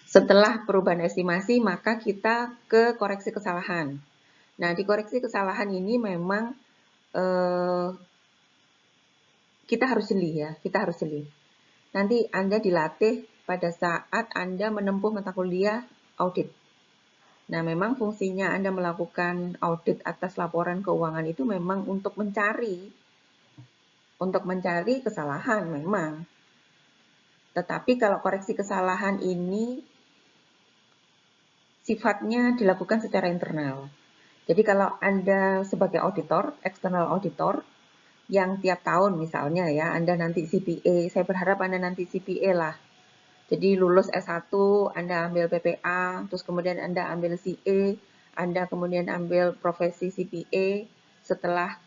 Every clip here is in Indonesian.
Setelah perubahan estimasi, maka kita ke koreksi kesalahan. Nah, di koreksi kesalahan ini memang kita harus jeli ya, kita harus jeli. Nanti Anda dilatih pada saat Anda menempuh mata kuliah audit. Nah, memang fungsinya Anda melakukan audit atas laporan keuangan itu memang untuk mencari kesalahan memang. Tetapi kalau koreksi kesalahan ini sifatnya dilakukan secara internal. Jadi kalau Anda sebagai auditor, external auditor, yang tiap tahun misalnya ya, Anda nanti CPA, saya berharap Anda nanti CPA lah. Jadi lulus S1, Anda ambil PPA, terus kemudian Anda ambil CA, Anda kemudian ambil profesi CPA, setelah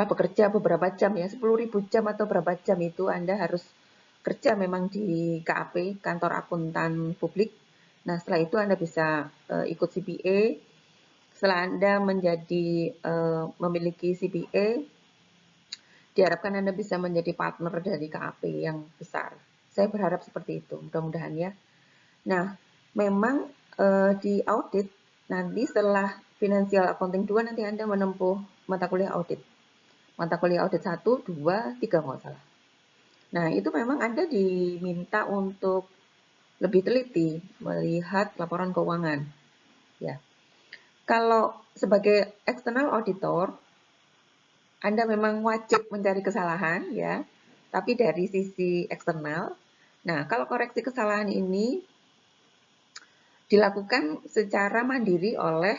bekerja beberapa jam ya, 10.000 jam atau berapa jam itu Anda harus kerja memang di KAP, Kantor Akuntan Publik. Nah, setelah itu Anda bisa ikut CPA. Setelah Anda memiliki CPA, diharapkan Anda bisa menjadi partner dari KAP yang besar. Saya berharap seperti itu, mudah-mudahan ya. Nah, memang di audit, nanti setelah Financial Accounting 2, nanti Anda menempuh mata kuliah audit. Mata kuliah audit 1, 2, 3 nggak salah. Nah, itu memang Anda diminta untuk lebih teliti melihat laporan keuangan. Ya. Kalau sebagai external auditor, Anda memang wajib mencari kesalahan ya, tapi dari sisi eksternal. Nah, kalau koreksi kesalahan ini dilakukan secara mandiri oleh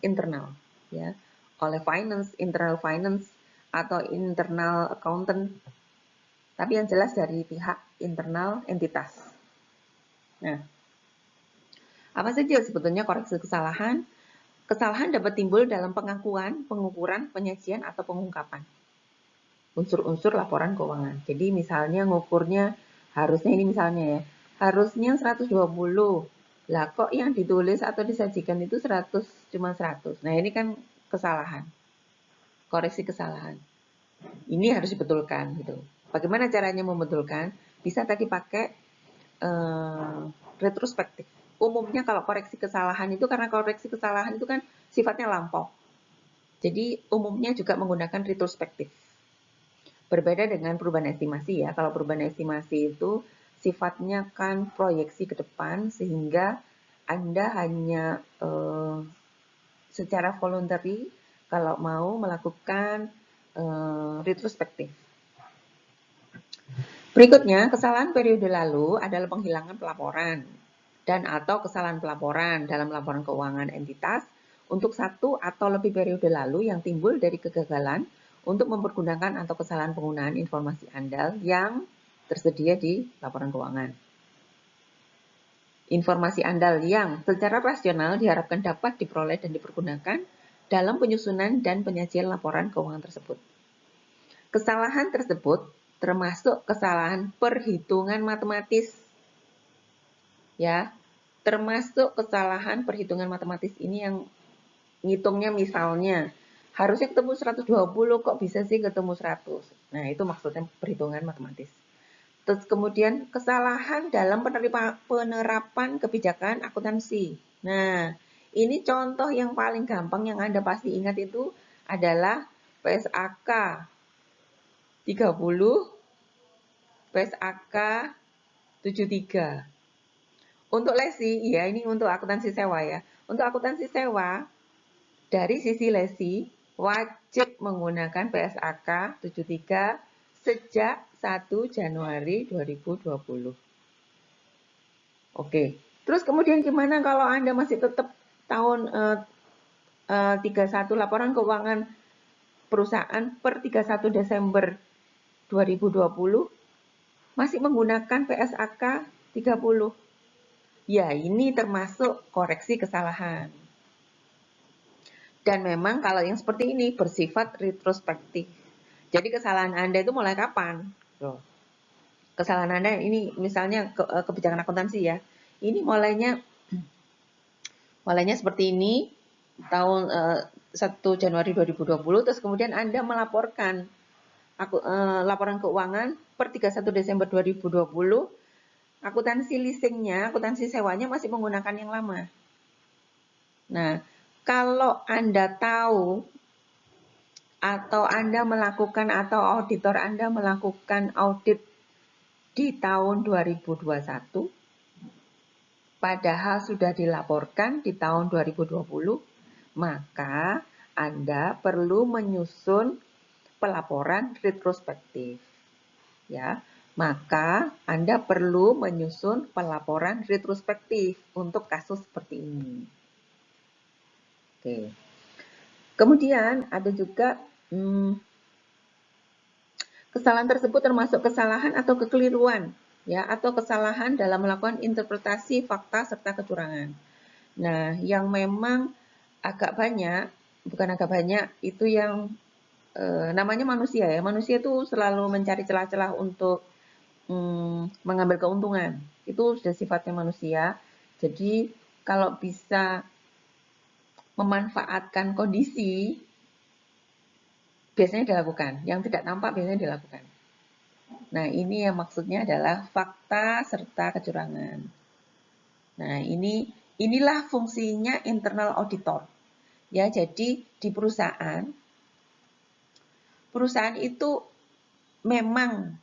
internal ya, oleh finance, internal finance atau internal accountant. Tapi yang jelas dari pihak internal entitas. Nah, apa saja sebetulnya koreksi kesalahan? Kesalahan dapat timbul dalam pengakuan, pengukuran, penyajian, atau pengungkapan unsur-unsur laporan keuangan. Jadi misalnya ngukurnya harusnya ini misalnya ya, harusnya 120. Lah kok yang ditulis atau disajikan itu 100, cuma 100. Nah, ini kan kesalahan. Koreksi kesalahan. Ini harus dibetulkan gitu. Bagaimana caranya membetulkan? Bisa tadi pakai retrospektif. Umumnya kalau koreksi kesalahan itu, karena koreksi kesalahan itu kan sifatnya lampau. Jadi umumnya juga menggunakan retrospektif. Berbeda dengan perubahan estimasi ya. Kalau perubahan estimasi itu sifatnya kan proyeksi ke depan, sehingga Anda hanya secara voluntary kalau mau melakukan retrospektif. Berikutnya, kesalahan periode lalu adalah penghilangan pelaporan dan atau kesalahan pelaporan dalam laporan keuangan entitas untuk satu atau lebih periode lalu yang timbul dari kegagalan untuk mempergunakan atau kesalahan penggunaan informasi andal yang tersedia di laporan keuangan. Informasi andal yang secara rasional diharapkan dapat diperoleh dan dipergunakan dalam penyusunan dan penyajian laporan keuangan tersebut. Kesalahan tersebut termasuk kesalahan perhitungan matematis. Ya, termasuk kesalahan perhitungan matematis ini yang ngitungnya misalnya harusnya ketemu 120, kok bisa sih ketemu 100. Nah, itu maksudnya perhitungan matematis. Terus kemudian kesalahan dalam penerapan kebijakan akuntansi. Nah, ini contoh yang paling gampang yang Anda pasti ingat itu adalah PSAK 30, PSAK 73. Untuk lesi, ya ini untuk akuntansi sewa ya. Untuk akuntansi sewa, dari sisi lesi, wajib menggunakan PSAK 73 sejak 1 Januari 2020. Oke, terus kemudian gimana kalau Anda masih tetap tahun 31 laporan keuangan perusahaan per 31 Desember 2020 masih menggunakan PSAK 30? Ya, ini termasuk koreksi kesalahan. Dan memang kalau yang seperti ini bersifat retrospektif. Jadi kesalahan Anda itu mulai kapan? Loh. Kesalahan Anda ini misalnya kebijakan akuntansi ya. Ini mulainya seperti ini tahun 1 Januari 2020, terus kemudian Anda melaporkan laporan keuangan per 31 Desember 2020 akuntansi leasingnya, akuntansi sewanya masih menggunakan yang lama. Nah, kalau Anda tahu atau Anda melakukan atau auditor Anda melakukan audit di tahun 2021, padahal sudah dilaporkan di tahun 2020, maka Anda perlu menyusun pelaporan retrospektif. Ya, maka Anda perlu menyusun pelaporan retrospektif untuk kasus seperti ini. Oke. Kemudian ada juga kesalahan tersebut termasuk kesalahan atau kekeliruan, ya, atau kesalahan dalam melakukan interpretasi fakta serta kecurangan. Nah, yang memang agak banyak, bukan agak banyak, itu yang namanya manusia ya. Manusia itu selalu mencari celah-celah untuk mengambil keuntungan. Itu sudah sifatnya manusia. Jadi kalau bisa memanfaatkan kondisi, biasanya dilakukan. Yang tidak tampak biasanya dilakukan. Nah, ini yang maksudnya adalah fakta serta kecurangan. Nah, inilah fungsinya internal auditor. Ya, jadi di perusahaan itu memang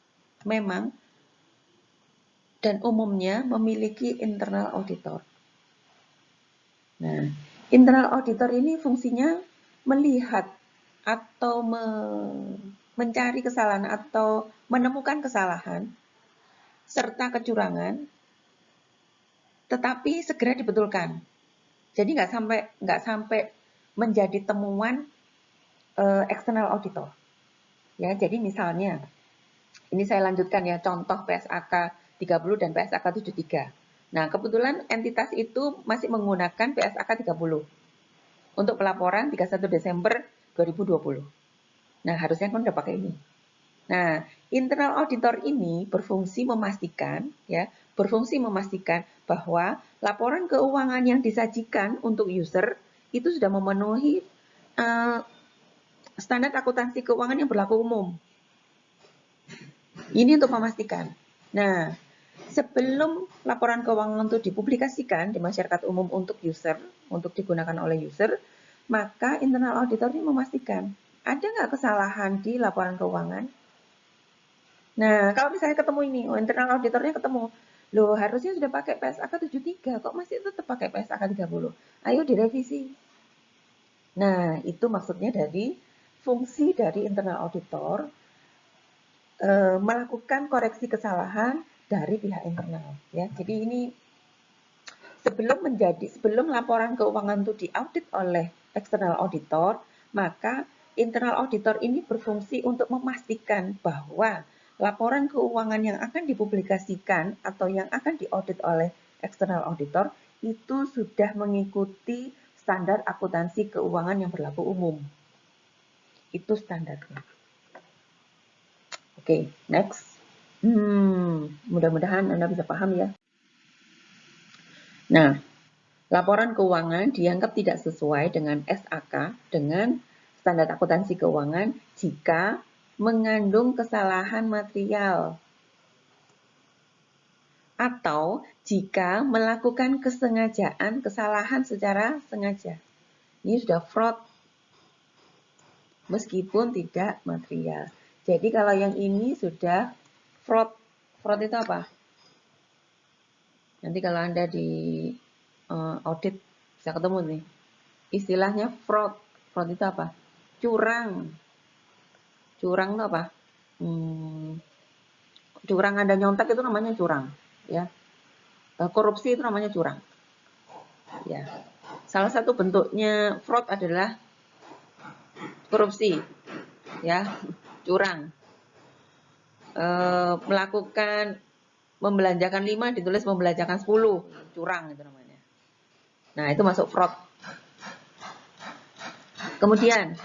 dan umumnya memiliki internal auditor. Nah, internal auditor ini fungsinya melihat atau mencari kesalahan atau menemukan kesalahan serta kecurangan, tetapi segera dibetulkan. Jadi nggak sampai menjadi temuan external auditor. Ya, jadi misalnya ini saya lanjutkan ya contoh PSAK 30 dan PSAK 73. Nah, kebetulan entitas itu masih menggunakan PSAK 30 untuk pelaporan 31 Desember 2020. Nah, harusnya kan udah pakai ini. Nah, internal auditor ini berfungsi memastikan bahwa laporan keuangan yang disajikan untuk user itu sudah memenuhi standar akuntansi keuangan yang berlaku umum. Ini untuk memastikan. Nah, sebelum laporan keuangan itu dipublikasikan di masyarakat umum untuk user, untuk digunakan oleh user, maka internal auditor ini memastikan ada nggak kesalahan di laporan keuangan. Nah, kalau misalnya ketemu ini, internal auditornya ketemu, loh harusnya sudah pakai PSAK 73, kok masih tetap pakai PSAK 30? Ayo direvisi. Nah, itu maksudnya dari fungsi dari internal auditor melakukan koreksi kesalahan dari pihak internal. Ya, jadi ini sebelum laporan keuangan itu diaudit oleh external auditor, maka internal auditor ini berfungsi untuk memastikan bahwa laporan keuangan yang akan dipublikasikan atau yang akan diaudit oleh external auditor itu sudah mengikuti standar akuntansi keuangan yang berlaku umum. Itu standarnya. Oke, next. Mudah-mudahan Anda bisa paham ya. Nah, laporan keuangan dianggap tidak sesuai dengan SAK, dengan standar akuntansi keuangan, jika mengandung kesalahan material atau jika melakukan kesengajaan kesalahan secara sengaja. Ini sudah fraud, meskipun tidak material. Jadi kalau yang ini sudah fraud. Fraud itu apa? Nanti kalau Anda di audit bisa ketemu nih. Istilahnya fraud. Fraud itu apa? Curang. Curang itu apa? Curang Anda nyontek itu namanya curang, ya. Korupsi itu namanya curang. Ya. Salah satu bentuknya fraud adalah korupsi, ya, curang. Melakukan membelanjakan 5 ditulis membelanjakan 10, curang itu namanya. Nah, itu masuk fraud. Kemudian,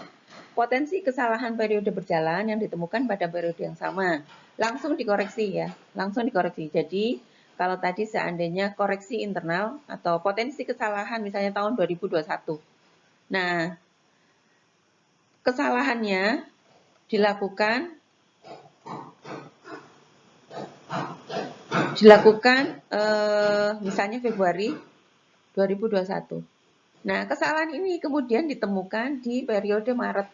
potensi kesalahan periode berjalan yang ditemukan pada periode yang sama. Langsung dikoreksi ya, langsung dikoreksi. Jadi, kalau tadi seandainya koreksi internal atau potensi kesalahan misalnya tahun 2021. Nah, kesalahannya dilakukan dilakukan misalnya Februari 2021. Nah, kesalahan ini kemudian ditemukan di periode Maret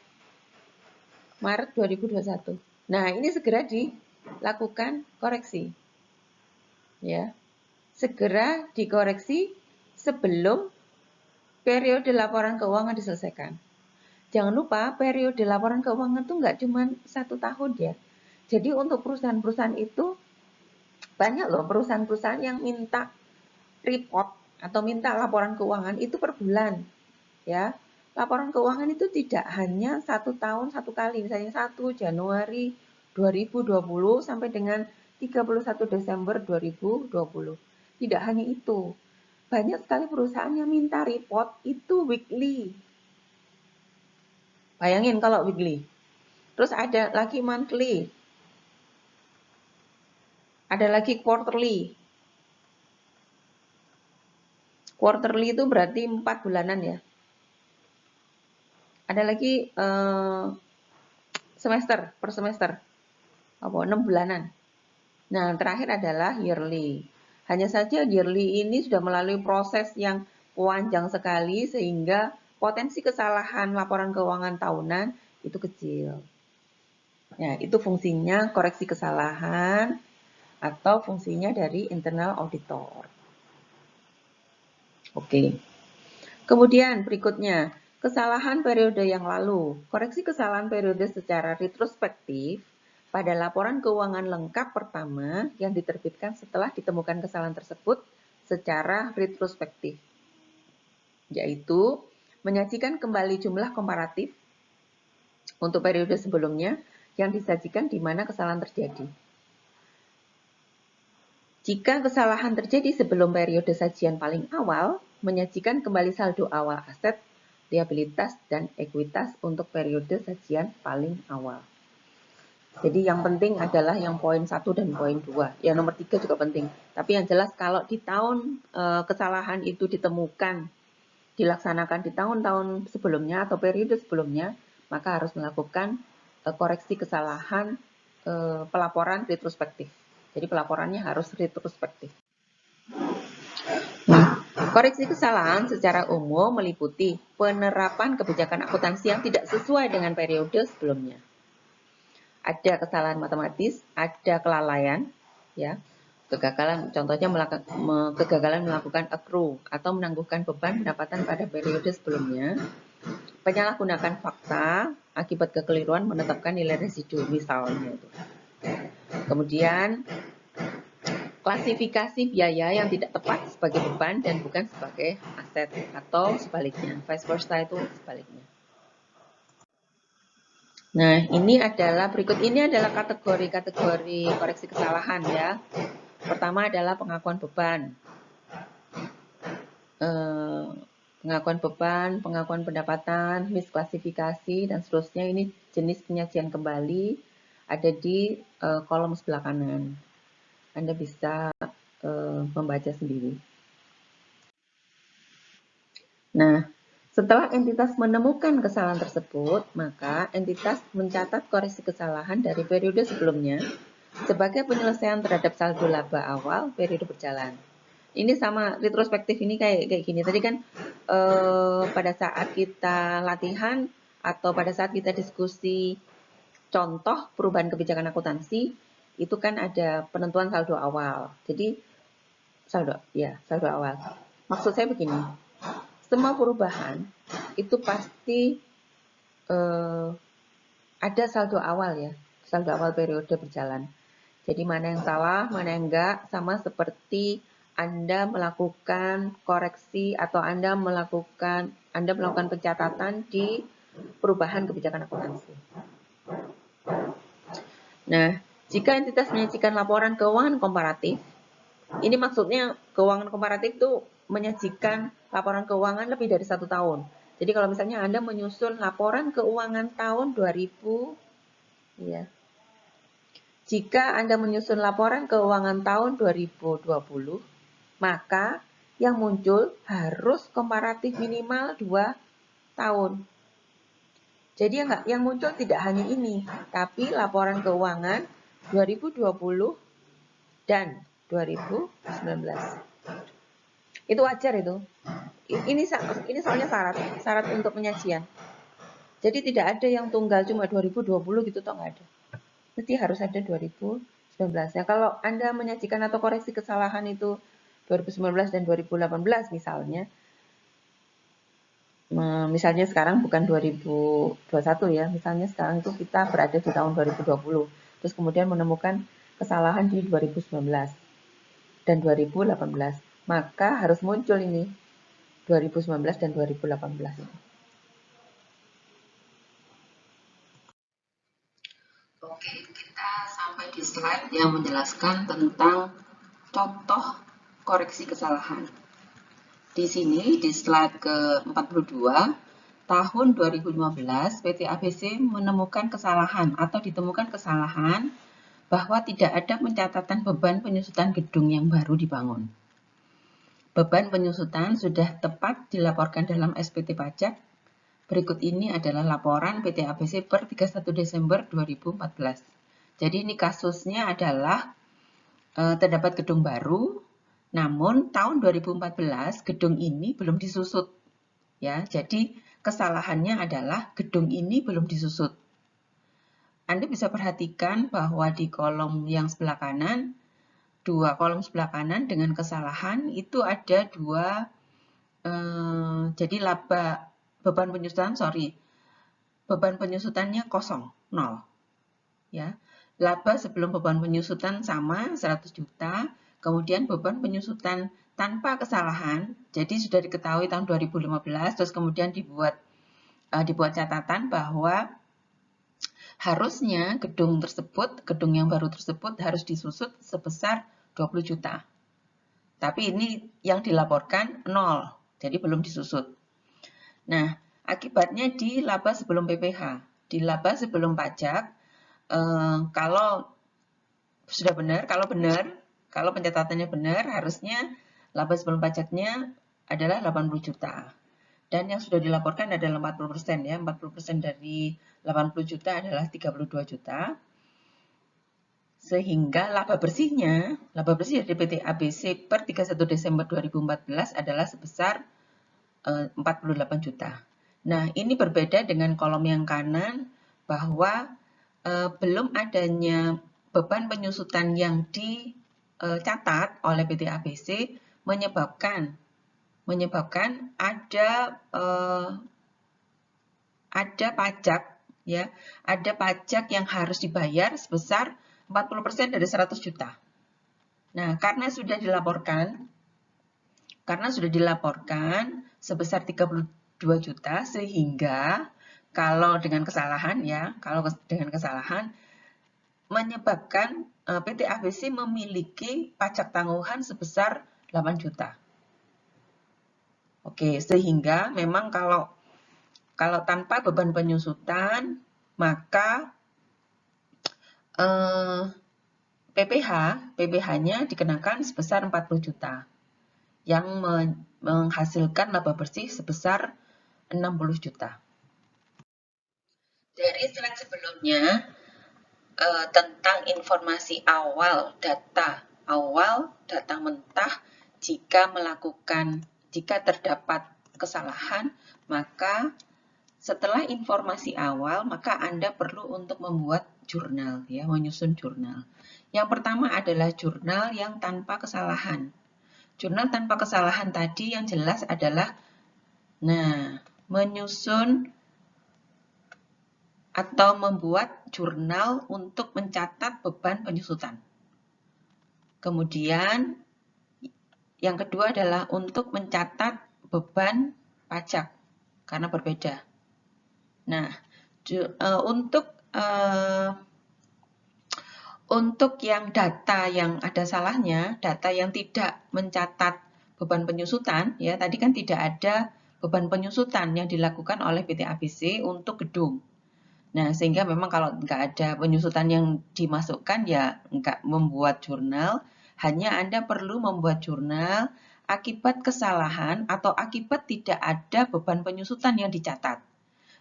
2021. Nah, ini segera dilakukan koreksi. Ya. Segera dikoreksi sebelum periode laporan keuangan diselesaikan. Jangan lupa periode laporan keuangan itu nggak cuma 1 tahun ya. Jadi untuk perusahaan-perusahaan itu banyak loh perusahaan-perusahaan yang minta report atau minta laporan keuangan itu per bulan. Ya, laporan keuangan itu tidak hanya 1 tahun 1 kali, misalnya 1 Januari 2020 sampai dengan 31 Desember 2020. Tidak hanya itu. Banyak sekali perusahaan yang minta report itu weekly. Bayangin kalau weekly. Terus ada lagi monthly. Ada lagi quarterly. Quarterly itu berarti 4 bulanan ya. Ada lagi semester, per semester. 6 bulanan. Nah, terakhir adalah yearly. Hanya saja yearly ini sudah melalui proses yang panjang sekali sehingga potensi kesalahan laporan keuangan tahunan itu kecil. Ya, itu fungsinya koreksi kesalahan atau fungsinya dari internal auditor. Oke. Kemudian berikutnya, kesalahan periode yang lalu. Koreksi kesalahan periode secara retrospektif pada laporan keuangan lengkap pertama yang diterbitkan setelah ditemukan kesalahan tersebut secara retrospektif, yaitu menyajikan kembali jumlah komparatif untuk periode sebelumnya yang disajikan di mana kesalahan terjadi. Jika kesalahan terjadi sebelum periode sajian paling awal, menyajikan kembali saldo awal aset, liabilitas, dan ekuitas untuk periode sajian paling awal. Jadi yang penting adalah yang poin 1 dan poin 2. Yang nomor 3 juga penting. Tapi yang jelas kalau di tahun kesalahan itu ditemukan, dilaksanakan di tahun-tahun sebelumnya atau periode sebelumnya, maka harus melakukan koreksi kesalahan pelaporan retrospektif. Jadi pelaporannya harus retrospektif. Nah, koreksi kesalahan secara umum meliputi penerapan kebijakan akuntansi yang tidak sesuai dengan periode sebelumnya. Ada kesalahan matematis, ada kelalaian, ya, kegagalan, contohnya kegagalan melakukan accrue atau menangguhkan beban pendapatan pada periode sebelumnya, penyalahgunaan fakta akibat kekeliruan menetapkan nilai residu misalnya itu. Kemudian klasifikasi biaya yang tidak tepat sebagai beban dan bukan sebagai aset atau sebaliknya, vice versa itu sebaliknya. Nah, berikut ini adalah kategori-kategori koreksi kesalahan ya. Pertama adalah pengakuan beban. Pengakuan beban, pengakuan pendapatan, misklasifikasi, dan seterusnya. Ini jenis penyajian kembali ada di kolom sebelah kanan. Anda bisa membaca sendiri. Nah, setelah entitas menemukan kesalahan tersebut, maka entitas mencatat koreksi kesalahan dari periode sebelumnya sebagai penyelesaian terhadap saldo laba awal periode berjalan. Ini sama retrospektif ini kayak gini. Tadi kan pada saat kita latihan atau pada saat kita diskusi contoh perubahan kebijakan akuntansi, itu kan ada penentuan saldo awal. Jadi saldo awal. Maksud saya begini, semua perubahan itu pasti ada saldo awal ya, saldo awal periode berjalan. Jadi mana yang salah, mana yang enggak, sama seperti Anda melakukan koreksi atau Anda melakukan pencatatan di perubahan kebijakan akuntansi. Nah, jika entitas menyajikan laporan keuangan komparatif, ini maksudnya keuangan komparatif itu menyajikan laporan keuangan lebih dari 1 tahun. Jadi kalau misalnya Anda menyusun laporan keuangan tahun 2000, ya. Jika Anda menyusun laporan keuangan tahun 2020, maka yang muncul harus komparatif minimal 2 tahun. Jadi yang muncul tidak hanya ini, tapi laporan keuangan 2020 dan 2019. Itu wajar itu. Ini soalnya syarat untuk penyajian. Jadi tidak ada yang tunggal cuma 2020 gitu toh, nggak ada. Mesti harus ada 2019. Ya, kalau Anda menyajikan atau koreksi kesalahan itu 2019 dan 2018 misalnya, misalnya sekarang bukan 2021 ya, misalnya sekarang itu kita berada di tahun 2020, terus kemudian menemukan kesalahan di 2019 dan 2018, maka harus muncul ini 2019 dan 2018. Oke, kita sampai di slide yang menjelaskan tentang contoh koreksi kesalahan. Di sini, di slide ke-42, tahun 2015, PT ABC menemukan kesalahan atau ditemukan kesalahan bahwa tidak ada pencatatan beban penyusutan gedung yang baru dibangun. Beban penyusutan sudah tepat dilaporkan dalam SPT pajak. Berikut ini adalah laporan PT ABC per 31 Desember 2014. Jadi ini kasusnya adalah terdapat gedung baru, namun tahun 2014 gedung ini belum disusut. Ya, jadi kesalahannya adalah gedung ini belum disusut. Anda bisa perhatikan bahwa di kolom yang sebelah kanan, dua kolom sebelah kanan dengan kesalahan itu ada dua, jadi beban penyusutannya kosong, 0. Ya. Laba sebelum beban penyusutan sama 100 juta, kemudian beban penyusutan tanpa kesalahan, jadi sudah diketahui tahun 2015, terus kemudian dibuat catatan bahwa harusnya gedung yang baru tersebut harus disusut sebesar 20 juta. Tapi ini yang dilaporkan 0, jadi belum disusut. Nah, akibatnya di laba sebelum PPh, di laba sebelum pajak, kalau sudah benar, kalau pencatatannya benar, harusnya laba sebelum pajaknya adalah 80 juta. Dan yang sudah dilaporkan adalah 40%, ya. 40% dari 80 juta adalah 32 juta. Sehingga laba bersih dari PT ABC per 31 Desember 2014 adalah sebesar 48 juta. Nah, ini berbeda dengan kolom yang kanan bahwa belum adanya beban penyusutan yang dicatat oleh PT ABC menyebabkan ada pajak, ya, ada pajak yang harus dibayar sebesar 40% dari 100 juta. Nah, karena sudah dilaporkan sebesar 32 juta, sehingga kalau dengan kesalahan menyebabkan PT ABC memiliki pajak tangguhan sebesar 8 juta. Oke, sehingga memang kalau tanpa beban penyusutan, maka PPh-nya dikenakan sebesar 40 juta yang menghasilkan laba bersih sebesar 60 juta. Dari slide sebelumnya tentang informasi awal data mentah, jika terdapat kesalahan, maka setelah informasi awal, maka Anda perlu untuk membuat jurnal, ya, menyusun jurnal. Yang pertama adalah jurnal yang tanpa kesalahan. Jurnal tanpa kesalahan tadi yang jelas adalah, menyusun atau membuat jurnal untuk mencatat beban penyusutan. Kemudian, yang kedua adalah untuk mencatat beban pajak, karena berbeda. Nah, untuk yang data yang ada salahnya, data yang tidak mencatat beban penyusutan, ya tadi kan tidak ada beban penyusutan yang dilakukan oleh PT ABC untuk gedung. Nah, sehingga memang kalau nggak ada penyusutan yang dimasukkan, ya nggak membuat jurnal, hanya Anda perlu membuat jurnal akibat kesalahan atau akibat tidak ada beban penyusutan yang dicatat.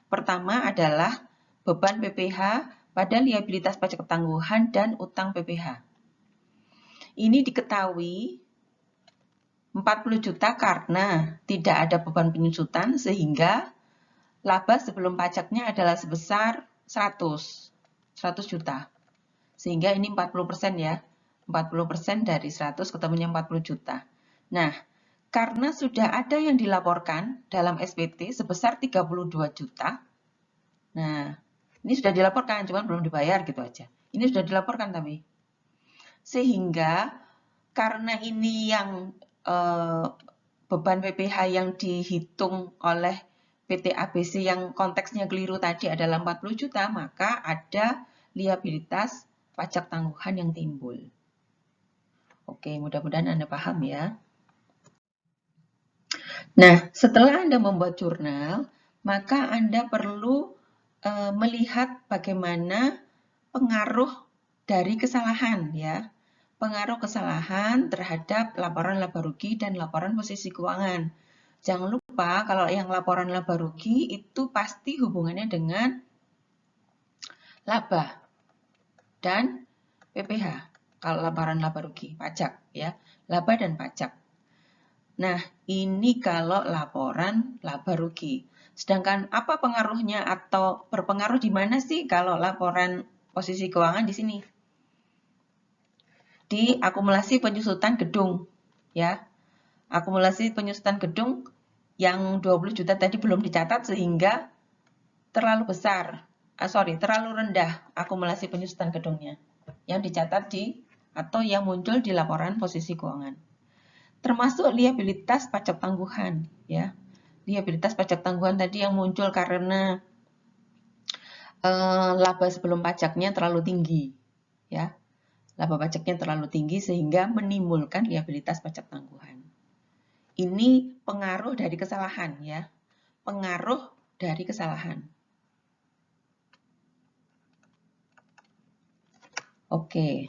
Pertama adalah beban PPh pada liabilitas pajak tangguhan dan utang PPh. ini diketahui 40 juta karena tidak ada beban penyusutan sehingga laba sebelum pajaknya adalah sebesar 100 juta. Sehingga ini 40% ya. 40% dari 100 ketemunya 40 juta. Nah, karena sudah ada yang dilaporkan dalam SPT sebesar 32 juta. Nah, ini sudah dilaporkan, cuma belum dibayar gitu aja. Ini sudah dilaporkan tapi. Sehingga karena ini yang beban PPh yang dihitung oleh PT ABC yang konteksnya keliru tadi adalah 40 juta, maka ada liabilitas pajak tangguhan yang timbul. Oke, mudah-mudahan Anda paham ya. Nah, setelah Anda membuat jurnal, maka Anda perlu melihat bagaimana pengaruh dari kesalahan ya. Pengaruh kesalahan terhadap laporan laba rugi dan laporan posisi keuangan. Jangan lupa kalau yang laporan laba rugi itu pasti hubungannya dengan laba dan PPh. Kalau laporan laba rugi, pajak ya, laba dan pajak. Nah, ini kalau laporan laba rugi. Sedangkan apa pengaruhnya atau berpengaruh di mana sih kalau laporan posisi keuangan di sini? Di akumulasi penyusutan gedung ya. Akumulasi penyusutan gedung yang 20 juta tadi belum dicatat sehingga terlalu besar. Terlalu rendah akumulasi penyusutan gedungnya yang dicatat atau yang muncul di laporan posisi keuangan. Termasuk liabilitas pajak tangguhan ya. Liabilitas pajak tangguhan tadi yang muncul karena laba sebelum pajaknya terlalu tinggi ya. Laba pajaknya terlalu tinggi sehingga menimbulkan liabilitas pajak tangguhan. Ini pengaruh dari kesalahan ya. Pengaruh dari kesalahan. Oke.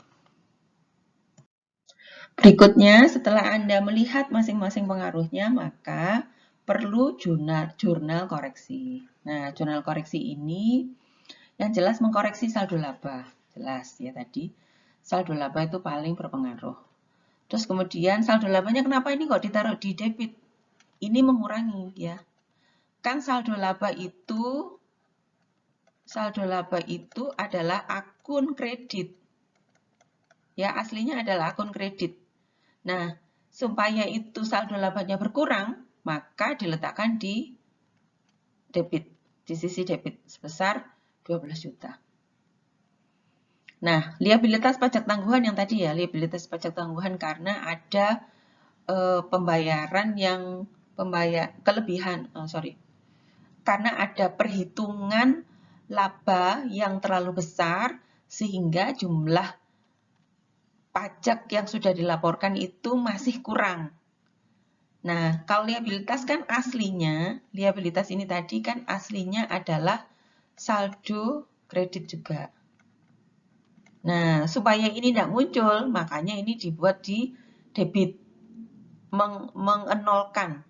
Berikutnya, setelah Anda melihat masing-masing pengaruhnya, maka perlu jurnal koreksi. Nah, jurnal koreksi ini yang jelas mengkoreksi saldo laba. Jelas ya tadi. Saldo laba itu paling berpengaruh. Terus kemudian saldo labanya kenapa ini kok ditaruh di debit? Ini mengurangi ya. Kan saldo laba itu adalah akun kredit. Ya, aslinya adalah akun kredit. Nah, supaya itu saldo labanya berkurang, maka diletakkan di debit, di sisi debit sebesar 12 juta. Nah, liabilitas pajak tangguhan yang tadi ya, liabilitas pajak tangguhan karena ada karena ada perhitungan laba yang terlalu besar sehingga jumlah pajak yang sudah dilaporkan itu masih kurang. Nah, kalau liabilitas kan aslinya, liabilitas ini tadi kan aslinya adalah saldo kredit juga. Nah, supaya ini tidak muncul, makanya ini dibuat di debit. Mengenolkan,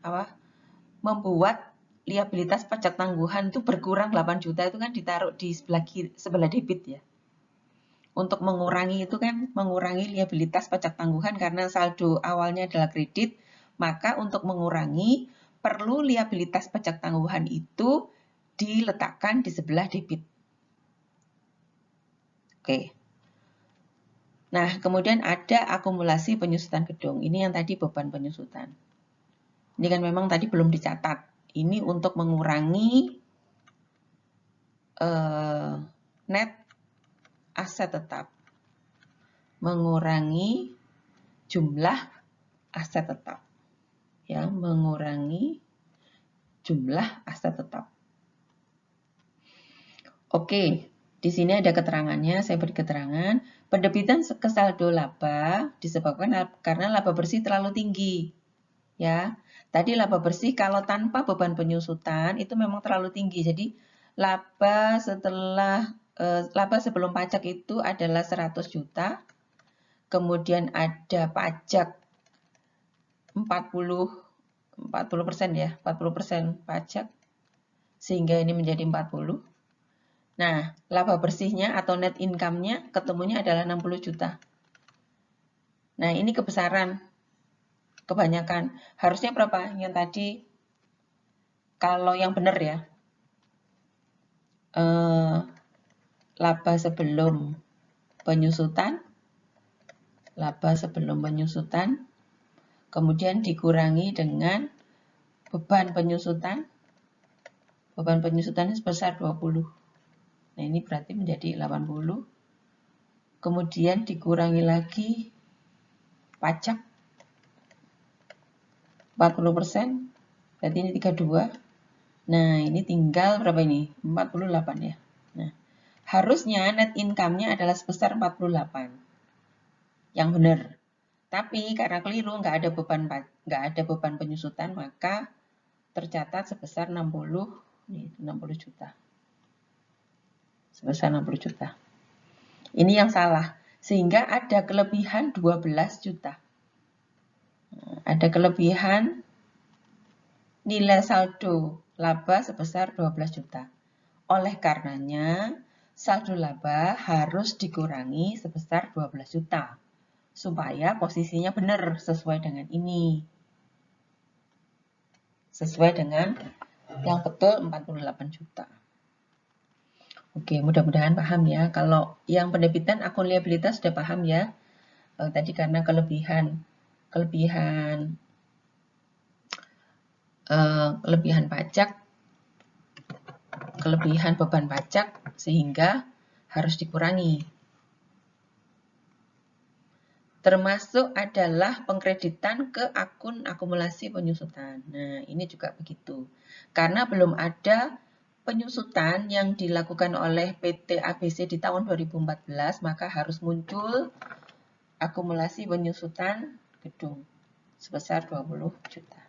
membuat liabilitas pajak tangguhan itu berkurang 8 juta itu kan ditaruh di sebelah debit ya. Untuk mengurangi itu kan, mengurangi liabilitas pajak tangguhan karena saldo awalnya adalah kredit, maka untuk mengurangi perlu liabilitas pajak tangguhan itu diletakkan di sebelah debit. Oke. Nah, kemudian ada akumulasi penyusutan gedung. Ini yang tadi beban penyusutan. Ini kan memang tadi belum dicatat. Ini untuk mengurangi net aset tetap. Mengurangi jumlah aset tetap. Ya, mengurangi jumlah aset tetap. Oke, di sini ada keterangannya, saya beri keterangan. Pendebitan ke saldo laba disebabkan karena laba bersih terlalu tinggi. Ya, tadi laba bersih kalau tanpa beban penyusutan itu memang terlalu tinggi. Jadi laba sebelum pajak itu adalah 100 juta. Kemudian ada pajak 40% ya, 40% pajak. Sehingga ini menjadi 40. Nah, laba bersihnya atau net income-nya ketemunya adalah 60 juta. Nah, ini kebesaran. Kebanyakan. Harusnya berapa? Yang tadi, kalau yang benar ya. Laba sebelum penyusutan. Laba sebelum penyusutan. Kemudian dikurangi dengan beban penyusutan. Beban penyusutan sebesar 20. Nah, ini berarti menjadi 80. Kemudian dikurangi lagi pajak 40%, berarti ini 32. Nah, ini tinggal berapa ini? 48 ya. Nah, harusnya net income-nya adalah sebesar 48. Yang benar. Tapi karena keliru, nggak ada beban penyusutan, maka tercatat sebesar 60 juta. Sebesar 60 juta. Ini yang salah. Sehingga ada kelebihan 12 juta. Ada kelebihan nilai saldo laba sebesar 12 juta. Oleh karenanya, saldo laba harus dikurangi sebesar 12 juta. Supaya posisinya benar sesuai dengan ini. Sesuai dengan yang betul 48 juta. Oke, mudah-mudahan paham ya. Kalau yang penerbitan akun liabilitas sudah paham ya. Tadi karena kelebihan pajak, kelebihan beban pajak sehingga harus dikurangi. Termasuk adalah pengkreditan ke akun akumulasi penyusutan. Nah, ini juga begitu. Karena belum ada penyusutan yang dilakukan oleh PT ABC di tahun 2014, maka harus muncul akumulasi penyusutan gedung sebesar 20 juta.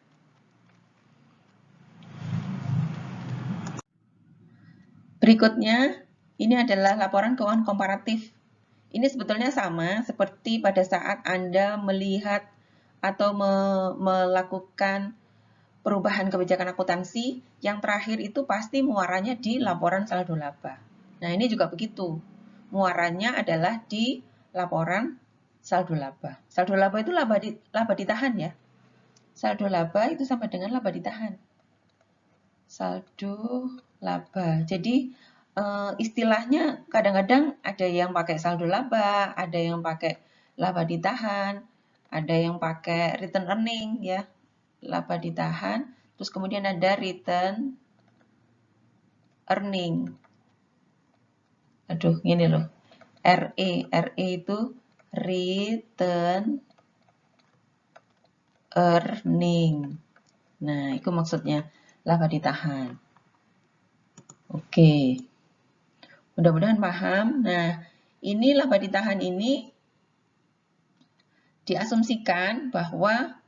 Berikutnya, ini adalah laporan keuangan komparatif. Ini sebetulnya sama seperti pada saat Anda melihat atau melakukan perubahan kebijakan akuntansi, yang terakhir itu pasti muaranya di laporan saldo laba. Nah, ini juga begitu. Muaranya adalah di laporan saldo laba. Saldo laba itu laba ditahan ya. Saldo laba itu sama dengan laba ditahan. Saldo laba. Jadi istilahnya kadang-kadang ada yang pakai saldo laba, ada yang pakai laba ditahan, ada yang pakai return earning ya. Laba ditahan, terus kemudian ada return earning. Aduh, gini loh. RE itu return earning. Nah, itu maksudnya laba ditahan. Oke. Mudah-mudahan paham. Nah, ini laba ditahan ini diasumsikan bahwa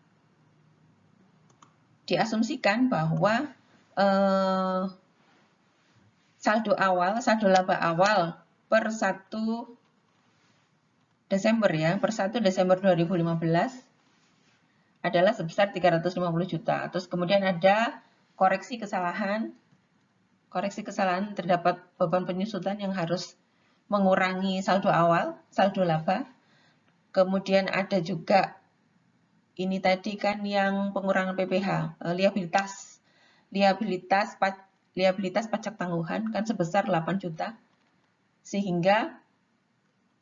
saldo laba awal per 1 Desember ya, per 1 Desember 2015 adalah sebesar 350 juta. Terus kemudian ada koreksi kesalahan terdapat beban penyusutan yang harus mengurangi saldo awal, saldo laba. Kemudian ada juga ini tadi kan yang pengurangan PPh, liabilitas pajak tangguhan kan sebesar 8 juta. Sehingga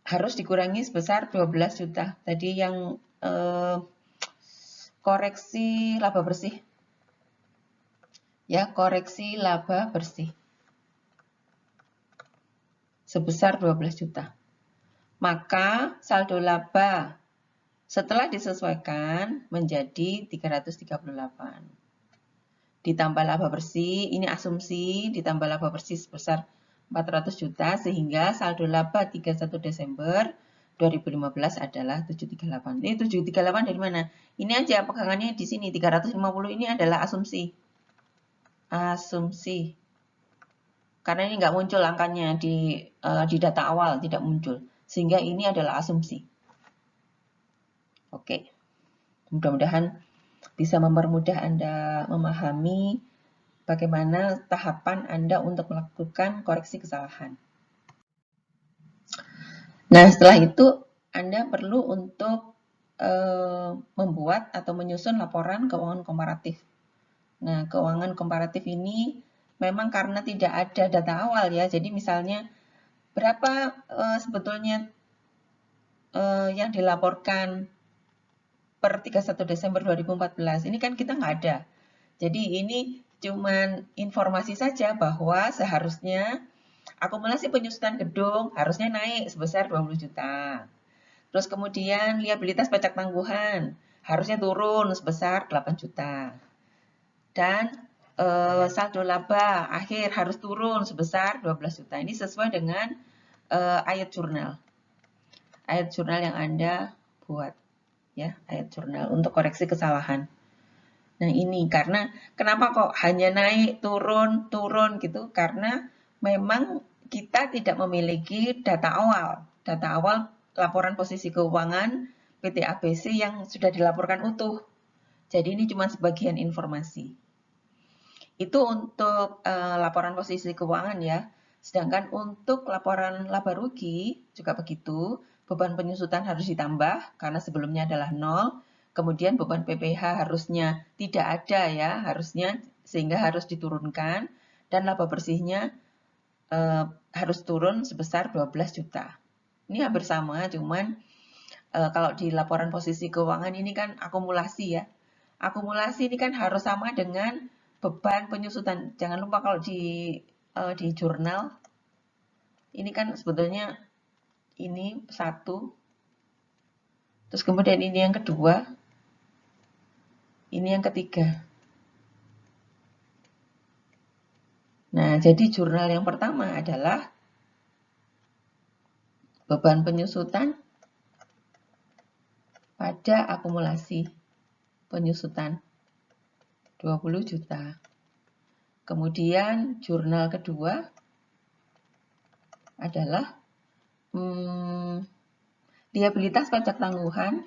harus dikurangi sebesar 12 juta. Tadi yang koreksi laba bersih. Ya, koreksi laba bersih. Sebesar 12 juta. Maka saldo laba setelah disesuaikan menjadi 338. Ditambah laba bersih, ini asumsi, ditambah laba bersih sebesar 400 juta, sehingga saldo laba 31 Desember 2015 adalah 738. Ini 738 dari mana? Ini aja pegangannya di sini, 350 ini adalah asumsi. Asumsi. Karena ini nggak muncul angkanya di data awal, tidak muncul. Sehingga ini adalah asumsi. Oke, mudah-mudahan bisa mempermudah Anda memahami bagaimana tahapan Anda untuk melakukan koreksi kesalahan. Nah, setelah itu Anda perlu untuk membuat atau menyusun laporan keuangan komparatif. Nah, keuangan komparatif ini memang karena tidak ada data awal ya, jadi misalnya berapa sebetulnya yang dilaporkan per 31 Desember 2014, ini kan kita nggak ada. Jadi ini cuman informasi saja bahwa seharusnya akumulasi penyusutan gedung harusnya naik sebesar 20 juta. Terus kemudian liabilitas pajak tangguhan harusnya turun sebesar 8 juta. Dan saldo laba akhir harus turun sebesar 12 juta. Ini sesuai dengan ayat jurnal. Ayat jurnal yang Anda buat. Ya, ayat jurnal untuk koreksi kesalahan. Nah, ini karena kenapa kok hanya naik, turun, turun gitu? Karena memang kita tidak memiliki data awal. Data awal laporan posisi keuangan PT ABC yang sudah dilaporkan utuh. Jadi ini cuma sebagian informasi. Itu untuk laporan posisi keuangan ya. Sedangkan untuk laporan laba rugi juga begitu. Beban penyusutan harus ditambah karena sebelumnya adalah 0. Kemudian beban PPh harusnya tidak ada ya, harusnya sehingga harus diturunkan. Dan laba bersihnya harus turun sebesar 12 juta. Ini hampir sama, cuman kalau di laporan posisi keuangan ini kan akumulasi ya. Akumulasi ini kan harus sama dengan beban penyusutan. Jangan lupa kalau di jurnal, ini kan sebetulnya ini 1, terus kemudian ini yang kedua, ini yang ketiga. Nah, jadi jurnal yang pertama adalah beban penyusutan pada akumulasi penyusutan 20 juta. Kemudian jurnal kedua adalah liabilitas pajak tangguhan.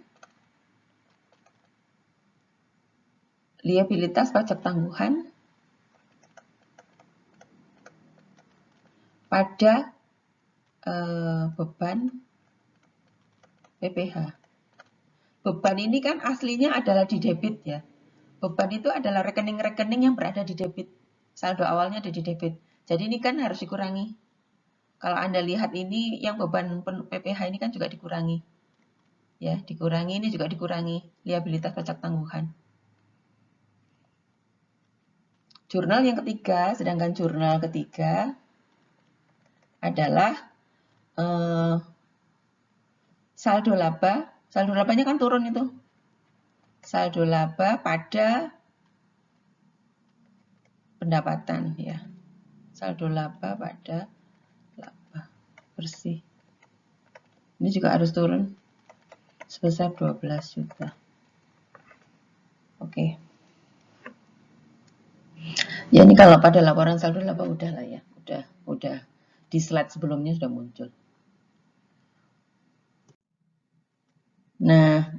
Liabilitas pajak tangguhan pada beban PPh. Beban ini kan aslinya adalah di debit ya. Beban itu adalah rekening-rekening yang berada di debit. Saldo awalnya ada di debit. Jadi ini kan harus dikurangi. Kalau Anda lihat ini yang beban PPh ini kan juga dikurangi. Ya, dikurangi, ini juga dikurangi liabilitas pajak tangguhan. Jurnal yang ketiga, sedangkan jurnal ketiga adalah saldo laba. Saldo labanya kan turun itu. Saldo laba pada pendapatan ya. Saldo laba pada laba bersih. Ini juga harus turun sebesar 12 juta. Oke. Ya ini kalau pada laporan saldo laba udah lah ya. Udah di slide sebelumnya sudah muncul. Nah,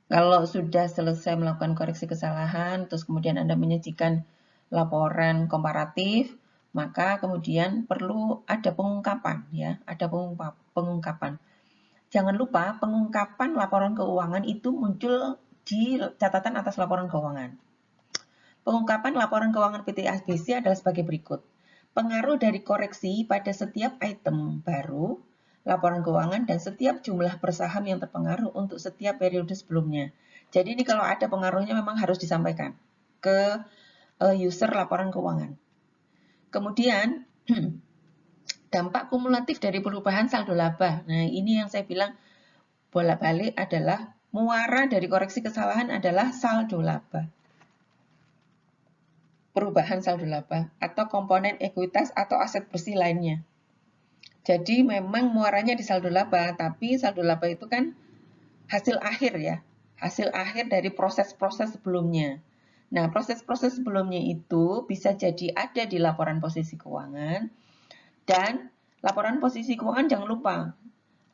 kalau sudah selesai melakukan koreksi kesalahan, terus kemudian Anda menyajikan laporan komparatif, maka kemudian perlu ada pengungkapan ya, ada pengungkapan. Jangan lupa pengungkapan laporan keuangan itu muncul di catatan atas laporan keuangan. Pengungkapan laporan keuangan PT ABC adalah sebagai berikut. Pengaruh dari koreksi pada setiap item baru laporan keuangan dan setiap jumlah bersaham yang terpengaruh untuk setiap periode sebelumnya. Jadi ini kalau ada pengaruhnya memang harus disampaikan ke user laporan keuangan. Kemudian dampak kumulatif dari perubahan saldo laba. Nah, ini yang saya bilang bolak-balik adalah muara dari koreksi kesalahan adalah saldo laba. Perubahan saldo laba atau komponen ekuitas atau aset bersih lainnya. Jadi memang muaranya di saldo laba, tapi saldo laba itu kan hasil akhir ya, hasil akhir dari proses-proses sebelumnya. Nah, proses-proses sebelumnya itu bisa jadi ada di laporan posisi keuangan, dan laporan posisi keuangan jangan lupa,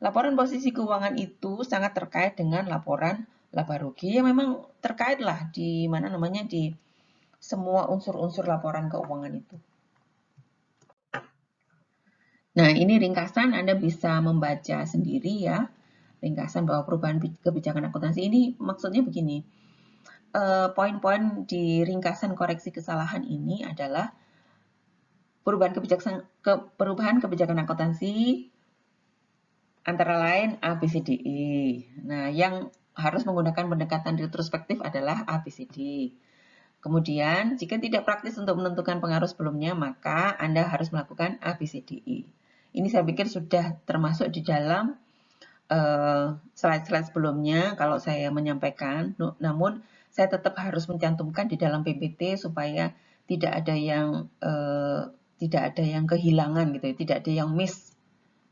laporan posisi keuangan itu sangat terkait dengan laporan laba rugi, yang memang terkait lah di mana namanya di semua unsur-unsur laporan keuangan itu. Nah, ini ringkasan Anda bisa membaca sendiri ya. ringkasan bahwa perubahan kebijakan akuntansi ini maksudnya begini. Poin-poin di ringkasan koreksi kesalahan ini adalah perubahan kebijakan akuntansi antara lain A, B, C, D, E. Nah, yang harus menggunakan pendekatan retrospektif adalah A, B, C, D. Kemudian, jika tidak praktis untuk menentukan pengaruh sebelumnya, maka Anda harus melakukan A, B, C, D, E. Ini saya pikir sudah termasuk di dalam slide-slide sebelumnya kalau saya menyampaikan. Namun, saya tetap harus mencantumkan di dalam PPT supaya tidak ada yang kehilangan gitu ya, tidak ada yang miss,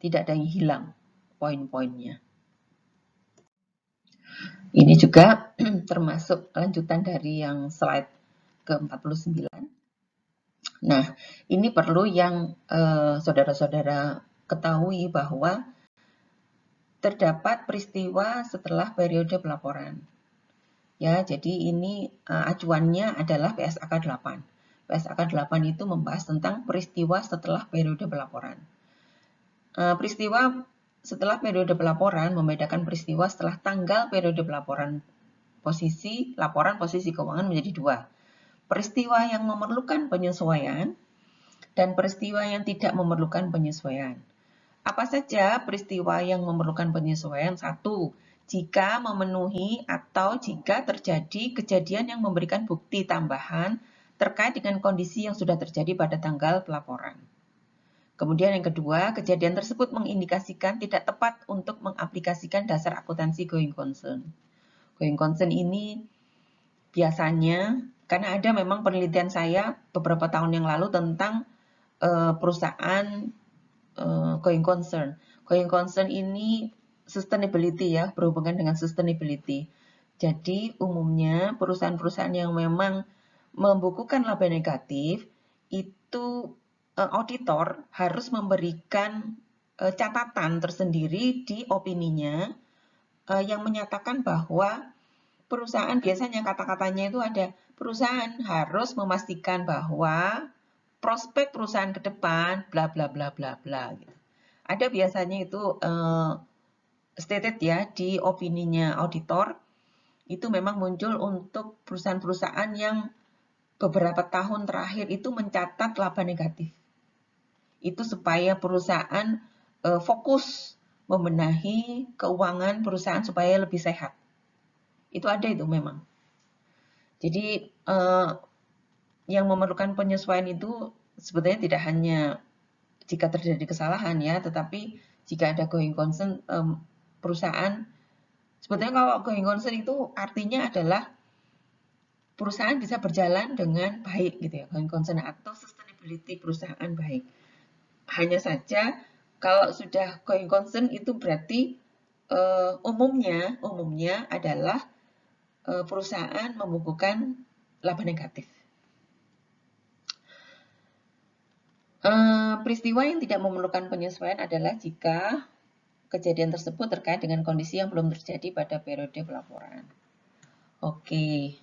tidak ada yang hilang poin-poinnya. Ini juga termasuk lanjutan dari yang slide ke-49. Nah, ini perlu yang saudara-saudara ketahui bahwa terdapat peristiwa setelah periode pelaporan. Ya, jadi ini acuannya adalah PSAK 8. PSAK 8 itu membahas tentang peristiwa setelah periode pelaporan. Peristiwa setelah periode pelaporan membedakan peristiwa setelah tanggal periode pelaporan. Laporan posisi keuangan menjadi dua. Peristiwa yang memerlukan penyesuaian dan peristiwa yang tidak memerlukan penyesuaian. Apa saja peristiwa yang memerlukan penyesuaian? 1. Jika memenuhi atau jika terjadi kejadian yang memberikan bukti tambahan terkait dengan kondisi yang sudah terjadi pada tanggal pelaporan. Kemudian yang kedua, kejadian tersebut mengindikasikan tidak tepat untuk mengaplikasikan dasar akuntansi going concern. Going concern ini biasanya, karena ada memang penelitian saya beberapa tahun yang lalu tentang perusahaan going concern. Going concern ini sustainability ya, berhubungan dengan sustainability. Jadi umumnya perusahaan-perusahaan yang memang membukukan laba negatif itu auditor harus memberikan catatan tersendiri di opininya yang menyatakan bahwa perusahaan biasanya kata-katanya itu ada perusahaan harus memastikan bahwa prospek perusahaan ke depan bla bla bla bla bla gitu. Ada biasanya itu stated ya di opininya auditor itu memang muncul untuk perusahaan-perusahaan yang beberapa tahun terakhir itu mencatat laba negatif. Itu supaya perusahaan fokus membenahi keuangan perusahaan supaya lebih sehat. Itu ada itu memang. Jadi yang memerlukan penyesuaian itu sebetulnya tidak hanya jika terjadi kesalahan ya, tetapi jika ada going concern perusahaan, sebetulnya kalau going concern itu artinya adalah perusahaan bisa berjalan dengan baik gitu ya, going concern atau sustainability perusahaan baik. Hanya saja kalau sudah going concern itu berarti umumnya adalah perusahaan membukukan laba negatif. Peristiwa yang tidak memerlukan penyesuaian adalah jika kejadian tersebut terkait dengan kondisi yang belum terjadi pada periode pelaporan. Oke,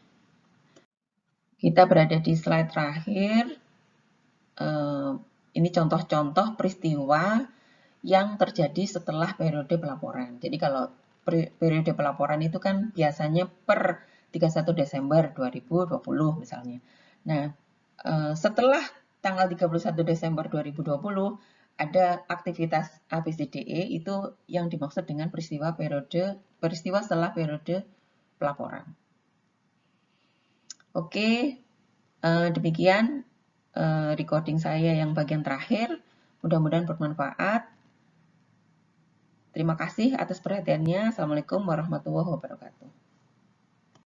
kita berada di slide terakhir. Ini contoh-contoh peristiwa yang terjadi setelah periode pelaporan. Jadi kalau periode pelaporan itu kan biasanya per 31 Desember 2020 misalnya. Nah, setelah tanggal 31 Desember 2020 ada aktivitas ABCDE itu yang dimaksud dengan peristiwa setelah periode pelaporan. Oke, demikian recording saya yang bagian terakhir. Mudah-mudahan bermanfaat. Terima kasih atas perhatiannya. Assalamualaikum warahmatullahi wabarakatuh.